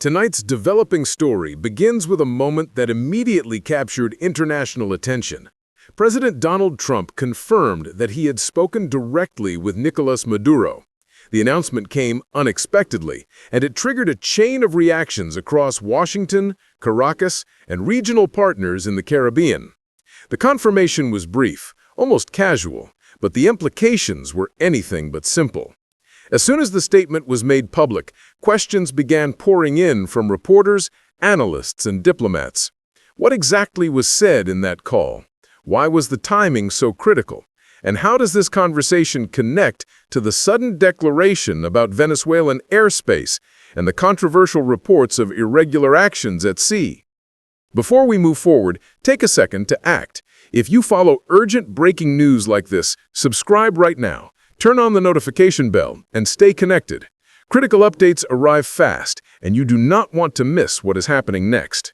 Tonight's developing story begins with a moment that immediately captured international attention. President Donald Trump confirmed that he had spoken directly with Nicolas Maduro. The announcement came unexpectedly, and it triggered a chain of reactions across Washington, Caracas, and regional partners in the Caribbean. The confirmation was brief, almost casual, but the implications were anything but simple. As soon as the statement was made public, questions began pouring in from reporters, analysts, and diplomats. What exactly was said in that call? Why was the timing so critical? And how does this conversation connect to the sudden declaration about Venezuelan airspace and the controversial reports of irregular actions at sea? Before we move forward, take a second to act. If you follow urgent breaking news like this, subscribe right now. Turn on the notification bell and stay connected. Critical updates arrive fast, and you do not want to miss what is happening next.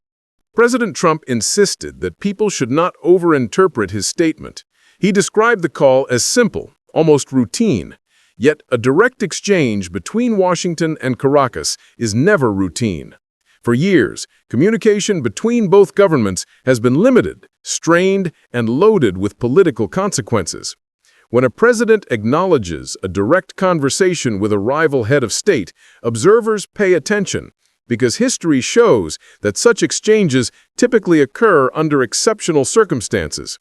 President Trump insisted that people should not overinterpret his statement. He described the call as simple, almost routine. Yet a direct exchange between Washington and Caracas is never routine. For years, communication between both governments has been limited, strained, and loaded with political consequences. When a president acknowledges a direct conversation with a rival head of state, observers pay attention, because history shows that such exchanges typically occur under exceptional circumstances.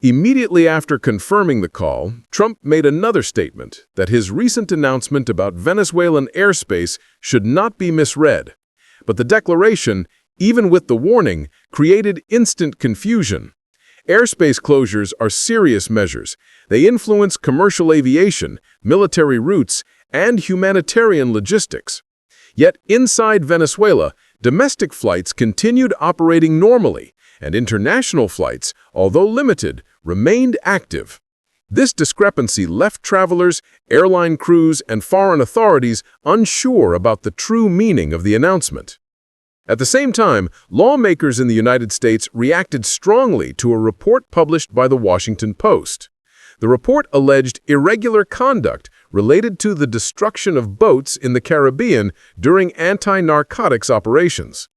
Immediately after confirming the call, Trump made another statement that his recent announcement about Venezuelan airspace should not be misread. But the declaration, even with the warning, created instant confusion. Airspace closures are serious measures. They influence commercial aviation, military routes, and humanitarian logistics. Yet inside Venezuela, domestic flights continued operating normally, and international flights, although limited, remained active. This discrepancy left travelers, airline crews, and foreign authorities unsure about the true meaning of the announcement. At the same time, lawmakers in the United States reacted strongly to a report published by the Washington Post. The report alleged irregular conduct related to the destruction of boats in the Caribbean during anti-narcotics operations.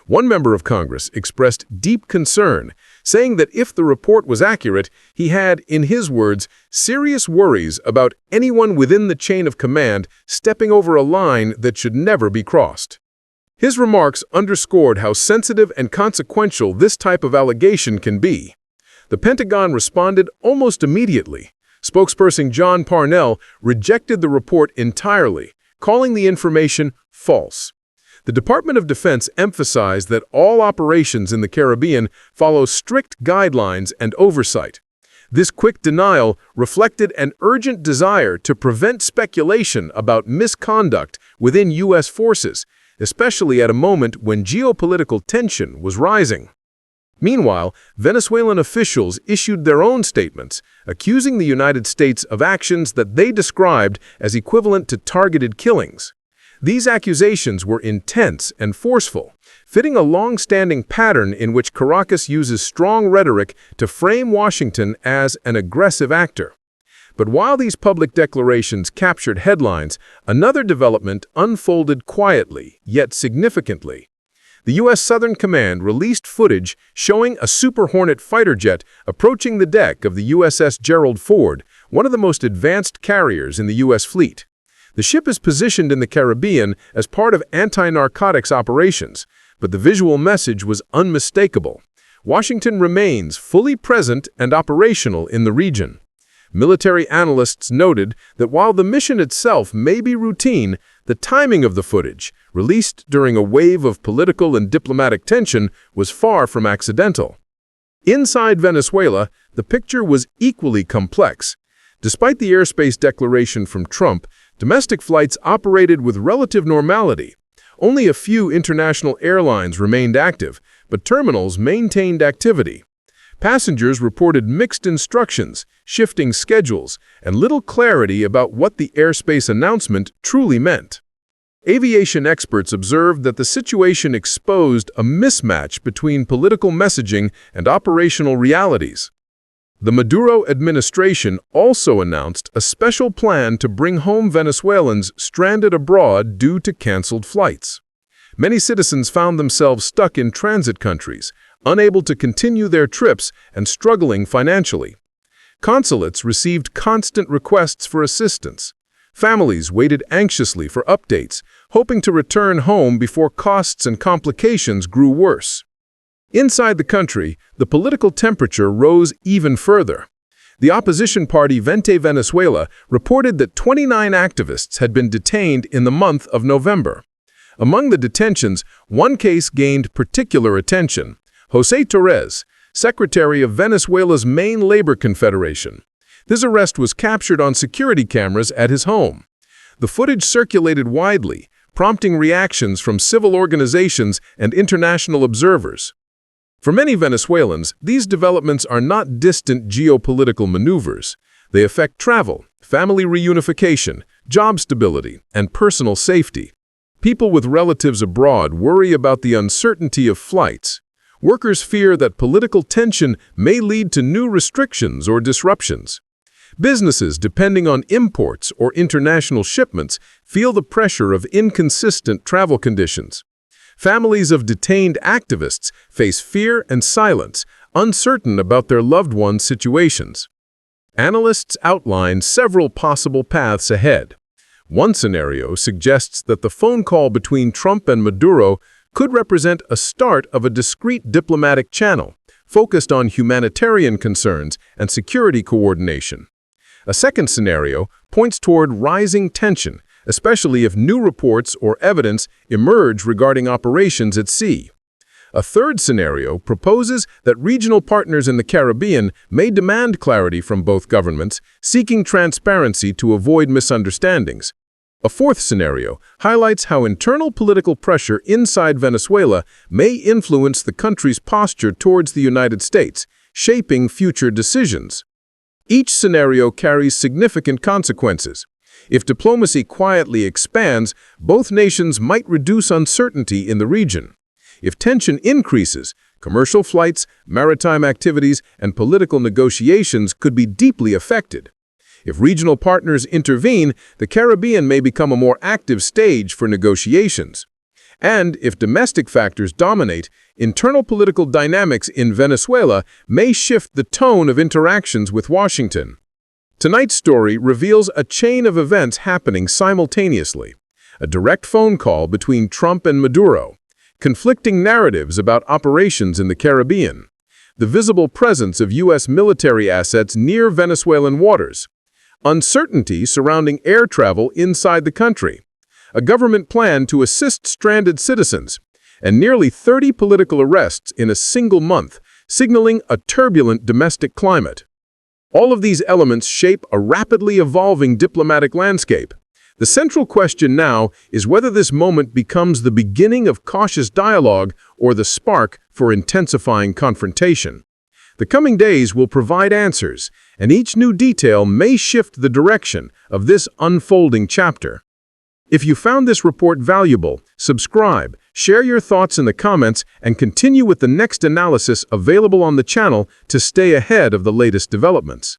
One member of Congress expressed deep concern, saying that if the report was accurate, he had, in his words, serious worries about anyone within the chain of command stepping over a line that should never be crossed. His remarks underscored how sensitive and consequential this type of allegation can be. The Pentagon responded almost immediately. Spokesperson John Parnell rejected the report entirely, calling the information false. The Department of Defense emphasized that all operations in the Caribbean follow strict guidelines and oversight. This quick denial reflected an urgent desire to prevent speculation about misconduct within U.S. forces, especially at a moment when geopolitical tension was rising. Meanwhile, Venezuelan officials issued their own statements, accusing the United States of actions that they described as equivalent to targeted killings. These accusations were intense and forceful, fitting a long-standing pattern in which Caracas uses strong rhetoric to frame Washington as an aggressive actor. But while these public declarations captured headlines, another development unfolded quietly, yet significantly. The U.S. Southern Command released footage showing a Super Hornet fighter jet approaching the deck of the USS Gerald Ford, one of the most advanced carriers in the U.S. fleet. The ship is positioned in the Caribbean as part of anti-narcotics operations, but the visual message was unmistakable. Washington remains fully present and operational in the region. Military analysts noted that while the mission itself may be routine, the timing of the footage, released during a wave of political and diplomatic tension, was far from accidental. Inside Venezuela, the picture was equally complex. Despite the airspace declaration from Trump, domestic flights operated with relative normality. Only a few international airlines remained active, but terminals maintained activity. Passengers reported mixed instructions, shifting schedules, and little clarity about what the airspace announcement truly meant. Aviation experts observed that the situation exposed a mismatch between political messaging and operational realities. The Maduro administration also announced a special plan to bring home Venezuelans stranded abroad due to canceled flights. Many citizens found themselves stuck in transit countries, unable to continue their trips and struggling financially. Consulates received constant requests for assistance. Families waited anxiously for updates, hoping to return home before costs and complications grew worse. Inside the country, the political temperature rose even further. The opposition party Venezuela reported that 29 activists had been detained in the month of November. Among the detentions, one case gained particular attention: José Torres, secretary of Venezuela's main labor confederation. This arrest was captured on security cameras at his home. The footage circulated widely, prompting reactions from civil organizations and international observers. For many Venezuelans, these developments are not distant geopolitical maneuvers. They affect travel, family reunification, job stability, and personal safety. People with relatives abroad worry about the uncertainty of flights. Workers fear that political tension may lead to new restrictions or disruptions. Businesses depending on imports or international shipments feel the pressure of inconsistent travel conditions. Families of detained activists face fear and silence, uncertain about their loved ones' situations. Analysts outline several possible paths ahead. One scenario suggests that the phone call between Trump and Maduro could represent a start of a discreet diplomatic channel, focused on humanitarian concerns and security coordination. A second scenario points toward rising tension, especially if new reports or evidence emerge regarding operations at sea. A third scenario proposes that regional partners in the Caribbean may demand clarity from both governments, seeking transparency to avoid misunderstandings. A fourth scenario highlights how internal political pressure inside Venezuela may influence the country's posture towards the United States, shaping future decisions. Each scenario carries significant consequences. If diplomacy quietly expands, both nations might reduce uncertainty in the region. If tension increases, commercial flights, maritime activities, and political negotiations could be deeply affected. If regional partners intervene, the Caribbean may become a more active stage for negotiations. And if domestic factors dominate, internal political dynamics in Venezuela may shift the tone of interactions with Washington. Tonight's story reveals a chain of events happening simultaneously. A direct phone call between Trump and Maduro, conflicting narratives about operations in the Caribbean, the visible presence of U.S. military assets near Venezuelan waters, uncertainty surrounding air travel inside the country, a government plan to assist stranded citizens, and nearly 30 political arrests in a single month, signaling a turbulent domestic climate. All of these elements shape a rapidly evolving diplomatic landscape. The central question now is whether this moment becomes the beginning of cautious dialogue or the spark for intensifying confrontation. The coming days will provide answers, and each new detail may shift the direction of this unfolding chapter. If you found this report valuable, subscribe, share your thoughts in the comments, and continue with the next analysis available on the channel to stay ahead of the latest developments.